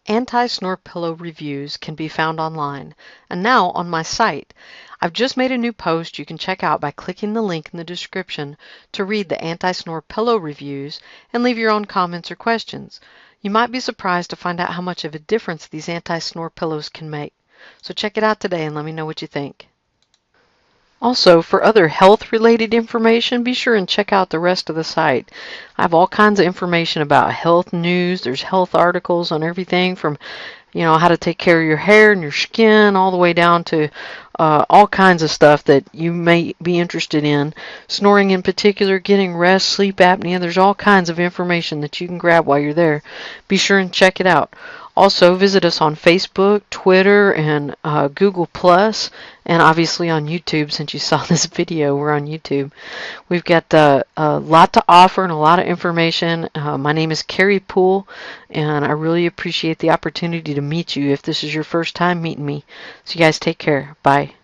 Anti-snore pillow reviews can be found online and now on my site. I've just made a new post you can check out by clicking the link in the description to read the anti-snore pillow reviews and leave your own comments or questions. You might be surprised to find out how much of a difference these anti-snore pillows can make. So check it out today and let me know what you think. Also, for other health-related information, be sure and check out the rest of the site. I have all kinds of information about health news. There's health articles on everything from, how to take care of your hair and your skin, all the way down to all kinds of stuff that you may be interested in. Snoring in particular, getting rest, sleep apnea. There's all kinds of information that you can grab while you're there. Be sure and check it out. Also, visit us on Facebook, Twitter, and Google Plus, and obviously on YouTube. Since you saw this video, we're on YouTube. We've got a lot to offer and a lot of information. My name is Carrie Poole, and I really appreciate the opportunity to meet you if this is your first time meeting me. So you guys take care. Bye.